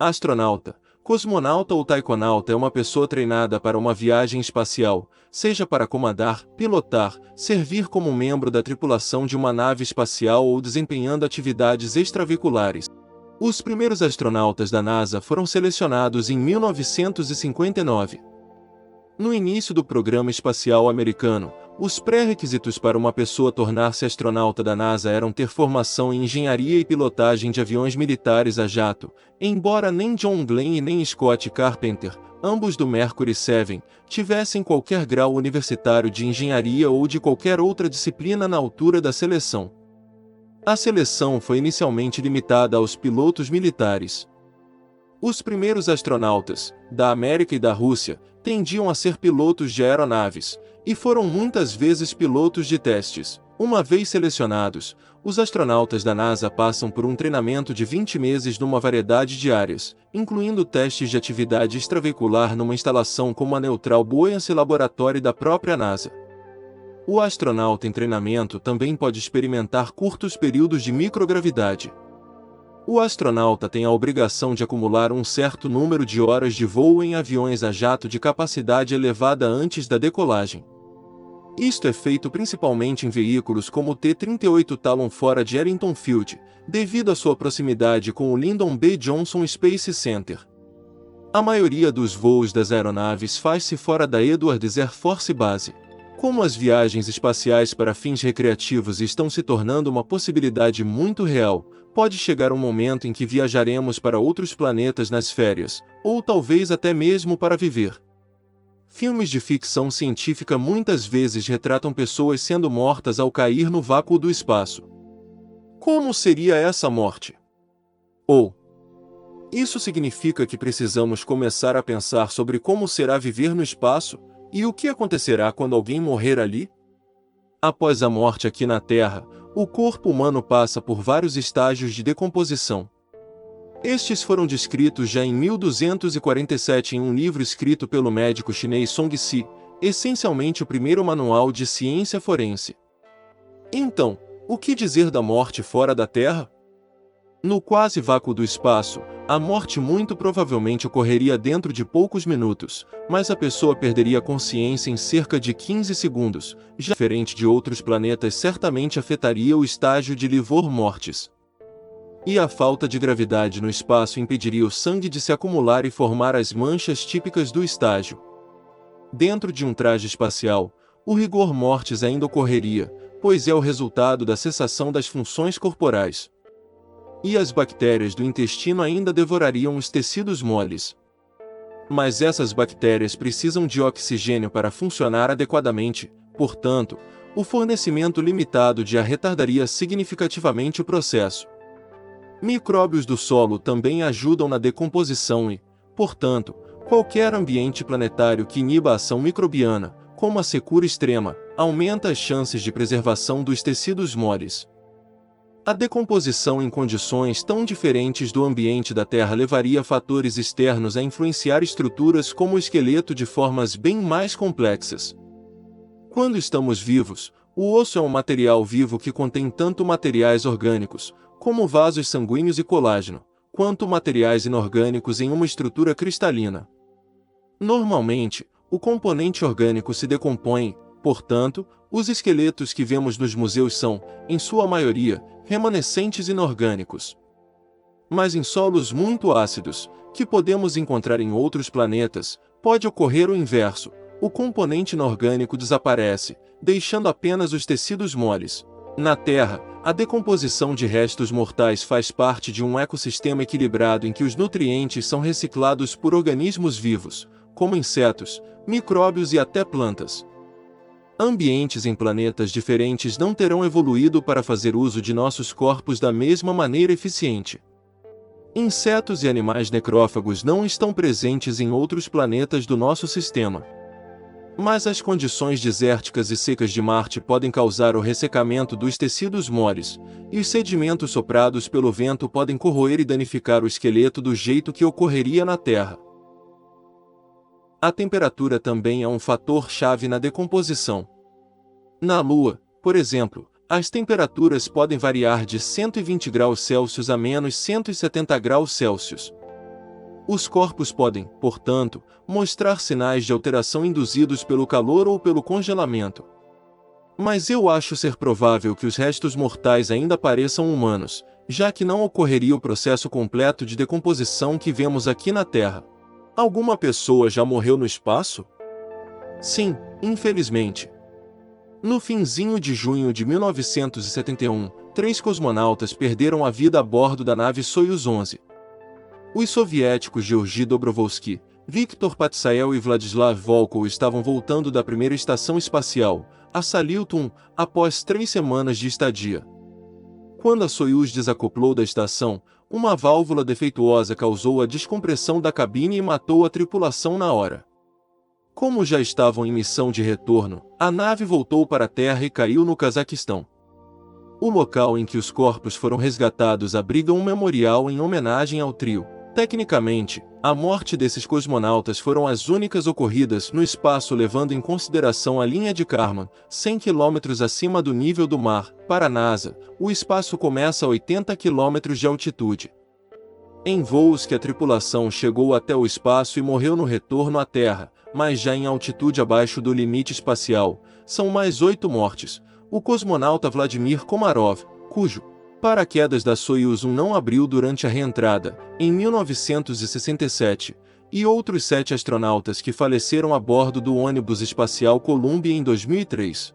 Astronauta, cosmonauta ou taikonauta é uma pessoa treinada para uma viagem espacial, seja para comandar, pilotar, servir como membro da tripulação de uma nave espacial ou desempenhando atividades extraveinculares. Os primeiros astronautas da NASA foram selecionados em 1959. No início do programa espacial americano, os pré-requisitos para uma pessoa tornar-se astronauta da NASA eram ter formação em engenharia e pilotagem de aviões militares a jato, embora nem John Glenn e nem Scott Carpenter, ambos do Mercury 7, tivessem qualquer grau universitário de engenharia ou de qualquer outra disciplina na altura da seleção. A seleção foi inicialmente limitada aos pilotos militares. Os primeiros astronautas, da América e da Rússia, tendiam a ser pilotos de aeronaves, e foram muitas vezes pilotos de testes. Uma vez selecionados, os astronautas da NASA passam por um treinamento de 20 meses numa variedade de áreas, incluindo testes de atividade extraveicular numa instalação como a Neutral Buoyancy Laboratory da própria NASA. O astronauta em treinamento também pode experimentar curtos períodos de microgravidade. O astronauta tem a obrigação de acumular um certo número de horas de voo em aviões a jato de capacidade elevada antes da decolagem. Isto é feito principalmente em veículos como o T-38 Talon fora de Erington Field, devido à sua proximidade com o Lyndon B. Johnson Space Center. A maioria dos voos das aeronaves faz-se fora da Edwards Air Force Base. Como as viagens espaciais para fins recreativos estão se tornando uma possibilidade muito real, pode chegar um momento em que viajaremos para outros planetas nas férias, ou talvez até mesmo para viver. Filmes de ficção científica muitas vezes retratam pessoas sendo mortas ao cair no vácuo do espaço. Como seria essa morte? Ou, isso significa que precisamos começar a pensar sobre como será viver no espaço, e o que acontecerá quando alguém morrer ali? Após a morte aqui na Terra, o corpo humano passa por vários estágios de decomposição. Estes foram descritos já em 1247 em um livro escrito pelo médico chinês Song Si, essencialmente o primeiro manual de ciência forense. Então, o que dizer da morte fora da Terra? No quase vácuo do espaço, a morte muito provavelmente ocorreria dentro de poucos minutos, mas a pessoa perderia a consciência em cerca de 15 segundos, já diferente de outros planetas certamente afetaria o estágio de livor mortis. E a falta de gravidade no espaço impediria o sangue de se acumular e formar as manchas típicas do estágio. Dentro de um traje espacial, o rigor mortis ainda ocorreria, pois é o resultado da cessação das funções corporais. E as bactérias do intestino ainda devorariam os tecidos moles. Mas essas bactérias precisam de oxigênio para funcionar adequadamente, portanto, o fornecimento limitado de ar retardaria significativamente o processo. Micróbios do solo também ajudam na decomposição e, portanto, qualquer ambiente planetário que iniba a ação microbiana, como a secura extrema, aumenta as chances de preservação dos tecidos moles. A decomposição em condições tão diferentes do ambiente da Terra levaria fatores externos a influenciar estruturas como o esqueleto de formas bem mais complexas. Quando estamos vivos, o osso é um material vivo que contém tanto materiais orgânicos, como vasos sanguíneos e colágeno, quanto materiais inorgânicos em uma estrutura cristalina. Normalmente, o componente orgânico se decompõe, portanto, os esqueletos que vemos nos museus são, em sua maioria, remanescentes inorgânicos. Mas em solos muito ácidos, que podemos encontrar em outros planetas, pode ocorrer o inverso: o componente inorgânico desaparece, deixando apenas os tecidos moles. Na Terra, a decomposição de restos mortais faz parte de um ecossistema equilibrado em que os nutrientes são reciclados por organismos vivos, como insetos, micróbios e até plantas. Ambientes em planetas diferentes não terão evoluído para fazer uso de nossos corpos da mesma maneira eficiente. Insetos e animais necrófagos não estão presentes em outros planetas do nosso sistema. Mas as condições desérticas e secas de Marte podem causar o ressecamento dos tecidos moles, e os sedimentos soprados pelo vento podem corroer e danificar o esqueleto do jeito que ocorreria na Terra. A temperatura também é um fator-chave na decomposição. Na Lua, por exemplo, as temperaturas podem variar de 120 graus Celsius a menos 170 graus Celsius. Os corpos podem, portanto, mostrar sinais de alteração induzidos pelo calor ou pelo congelamento. Mas eu acho ser provável que os restos mortais ainda pareçam humanos, já que não ocorreria o processo completo de decomposição que vemos aqui na Terra. Alguma pessoa já morreu no espaço? Sim, infelizmente. No finzinho de junho de 1971, 3 cosmonautas perderam a vida a bordo da nave Soyuz 11. Os soviéticos Georgy Dobrovolsky, Viktor Patsael e Vladislav Volkov estavam voltando da primeira estação espacial, a Salyut-1, após 3 semanas de estadia. Quando a Soyuz desacoplou da estação, uma válvula defeituosa causou a descompressão da cabine e matou a tripulação na hora. Como já estavam em missão de retorno, a nave voltou para a Terra e caiu no Cazaquistão. O local em que os corpos foram resgatados abriga um memorial em homenagem ao trio. Tecnicamente, a morte desses cosmonautas foram as únicas ocorridas no espaço, levando em consideração a linha de Kármán, 100 km acima do nível do mar. Para a NASA, o espaço começa a 80 km de altitude. Em voos que a tripulação chegou até o espaço e morreu no retorno à Terra, mas já em altitude abaixo do limite espacial, são mais 8 mortes. O cosmonauta Vladimir Komarov, cujo paraquedas da Soyuz 1 não abriu durante a reentrada, em 1967, e outros 7 astronautas que faleceram a bordo do ônibus espacial Columbia em 2003.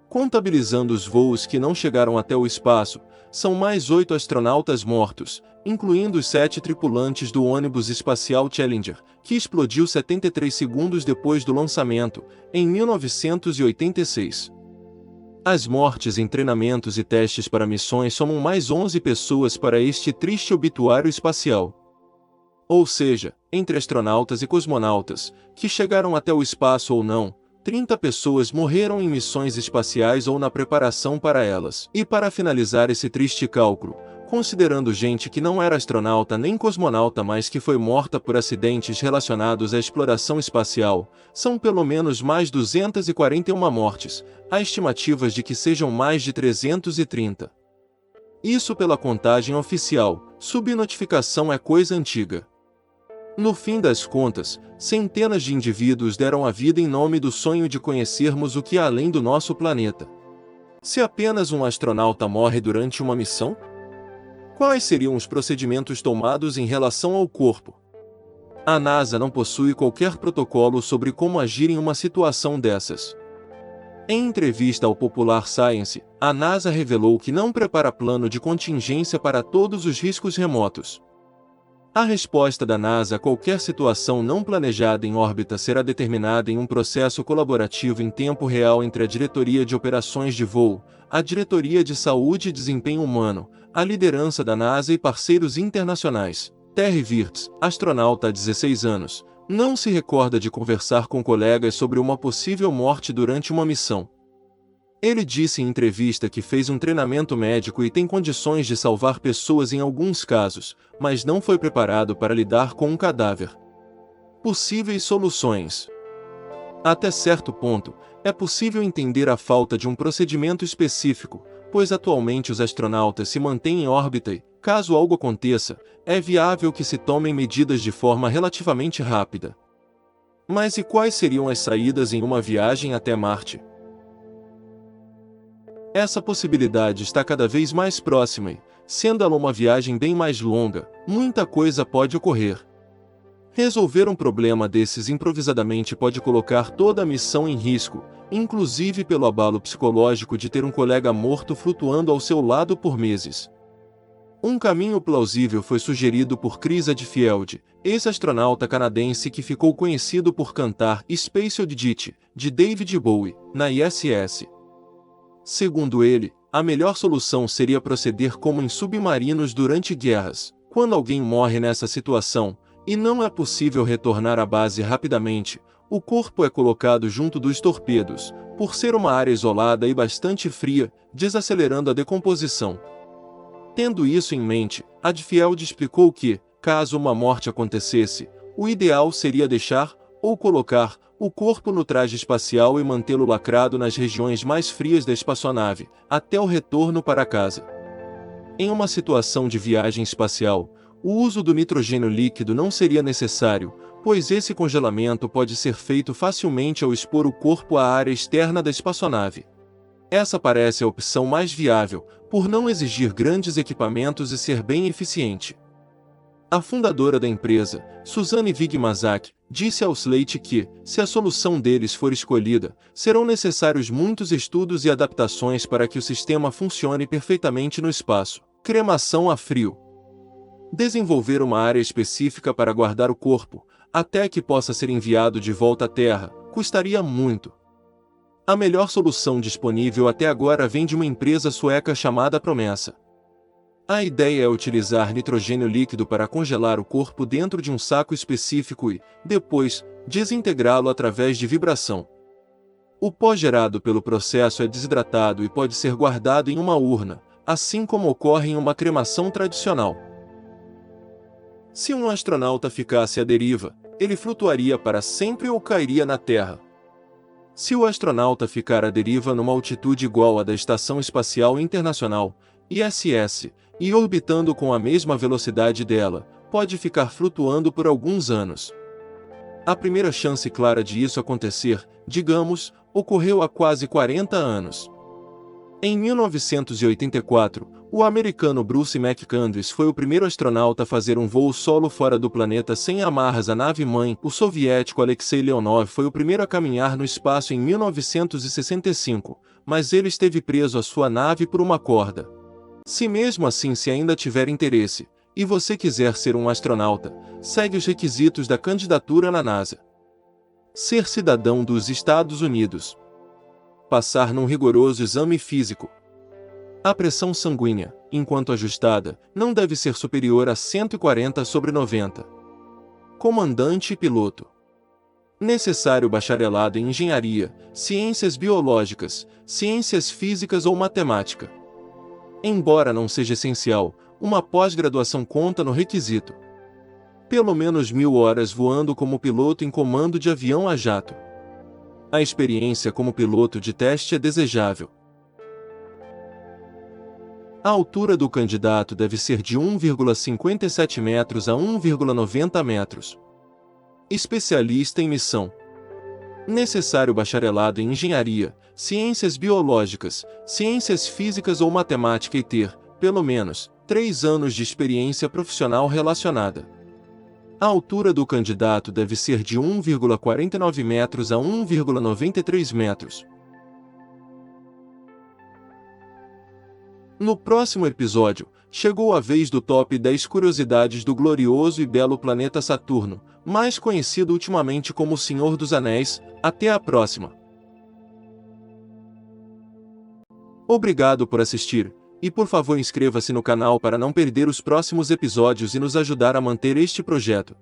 Contabilizando os voos que não chegaram até o espaço, são mais 8 astronautas mortos, incluindo os 7 tripulantes do ônibus espacial Challenger, que explodiu 73 segundos depois do lançamento, em 1986. As mortes em treinamentos e testes para missões somam mais 11 pessoas para este triste obituário espacial. Ou seja, entre astronautas e cosmonautas, que chegaram até o espaço ou não, 30 pessoas morreram em missões espaciais ou na preparação para elas. E para finalizar esse triste cálculo, considerando gente que não era astronauta nem cosmonauta mas que foi morta por acidentes relacionados à exploração espacial, são pelo menos mais 241 mortes, há estimativas de que sejam mais de 330. Isso pela contagem oficial, subnotificação é coisa antiga. No fim das contas, centenas de indivíduos deram a vida em nome do sonho de conhecermos o que há além do nosso planeta. Se apenas um astronauta morre durante uma missão? Quais seriam os procedimentos tomados em relação ao corpo? A NASA não possui qualquer protocolo sobre como agir em uma situação dessas. Em entrevista ao Popular Science, a NASA revelou que não prepara plano de contingência para todos os riscos remotos. A resposta da NASA a qualquer situação não planejada em órbita será determinada em um processo colaborativo em tempo real entre a Diretoria de Operações de Voo, a Diretoria de Saúde e Desempenho Humano, a liderança da NASA e parceiros internacionais. Terry Virts, astronauta há 16 anos, não se recorda de conversar com colegas sobre uma possível morte durante uma missão. Ele disse em entrevista que fez um treinamento médico e tem condições de salvar pessoas em alguns casos, mas não foi preparado para lidar com um cadáver. Possíveis soluções. Até certo ponto, é possível entender a falta de um procedimento específico, pois atualmente os astronautas se mantêm em órbita e, caso algo aconteça, é viável que se tomem medidas de forma relativamente rápida. Mas e quais seriam as saídas em uma viagem até Marte? Essa possibilidade está cada vez mais próxima e, sendo ela uma viagem bem mais longa, muita coisa pode ocorrer. Resolver um problema desses improvisadamente pode colocar toda a missão em risco, inclusive pelo abalo psicológico de ter um colega morto flutuando ao seu lado por meses. Um caminho plausível foi sugerido por Chris Hadfield, ex-astronauta canadense que ficou conhecido por cantar Space Oddity, de David Bowie, na ISS. Segundo ele, a melhor solução seria proceder como em submarinos durante guerras. Quando alguém morre nessa situação, e não é possível retornar à base rapidamente, o corpo é colocado junto dos torpedos, por ser uma área isolada e bastante fria, desacelerando a decomposição. Tendo isso em mente, Hadfield explicou que, caso uma morte acontecesse, o ideal seria deixar, ou colocar, o corpo no traje espacial e mantê-lo lacrado nas regiões mais frias da espaçonave, até o retorno para casa. Em uma situação de viagem espacial, o uso do nitrogênio líquido não seria necessário, pois esse congelamento pode ser feito facilmente ao expor o corpo à área externa da espaçonave. Essa parece a opção mais viável, por não exigir grandes equipamentos e ser bem eficiente. A fundadora da empresa, Suzanne Wigmazak, disse ao Slate que, se a solução deles for escolhida, serão necessários muitos estudos e adaptações para que o sistema funcione perfeitamente no espaço. Cremação a frio. Desenvolver uma área específica para guardar o corpo, até que possa ser enviado de volta à Terra, custaria muito. A melhor solução disponível até agora vem de uma empresa sueca chamada Promessa. A ideia é utilizar nitrogênio líquido para congelar o corpo dentro de um saco específico e, depois, desintegrá-lo através de vibração. O pó gerado pelo processo é desidratado e pode ser guardado em uma urna, assim como ocorre em uma cremação tradicional. Se um astronauta ficasse à deriva, ele flutuaria para sempre ou cairia na Terra. Se o astronauta ficar à deriva numa altitude igual à da Estação Espacial Internacional, ISS, e orbitando com a mesma velocidade dela, pode ficar flutuando por alguns anos. A primeira chance clara de isso acontecer, digamos, ocorreu há quase 40 anos. Em 1984, o americano Bruce McCandless foi o primeiro astronauta a fazer um voo solo fora do planeta sem amarras à nave-mãe. O soviético Alexei Leonov foi o primeiro a caminhar no espaço em 1965, mas ele esteve preso à sua nave por uma corda. Se mesmo assim se ainda tiver interesse, e você quiser ser um astronauta, segue os requisitos da candidatura na NASA. Ser cidadão dos Estados Unidos. Passar num rigoroso exame físico. A pressão sanguínea, enquanto ajustada, não deve ser superior a 140/90. Comandante e piloto. Necessário bacharelado em engenharia, ciências biológicas, ciências físicas ou matemática. Embora não seja essencial, uma pós-graduação conta no requisito. Pelo menos 1000 horas voando como piloto em comando de avião a jato. A experiência como piloto de teste é desejável. A altura do candidato deve ser de 1,57 metros a 1,90 metros. Especialista em missão. Necessário bacharelado em engenharia, ciências biológicas, ciências físicas ou matemática e ter, pelo menos, 3 anos de experiência profissional relacionada. A altura do candidato deve ser de 1,49 metros a 1,93 metros. No próximo episódio, chegou a vez do top 10 curiosidades do glorioso e belo planeta Saturno, mais conhecido ultimamente como o Senhor dos Anéis. Até a próxima! Obrigado por assistir, e por favor inscreva-se no canal para não perder os próximos episódios e nos ajudar a manter este projeto.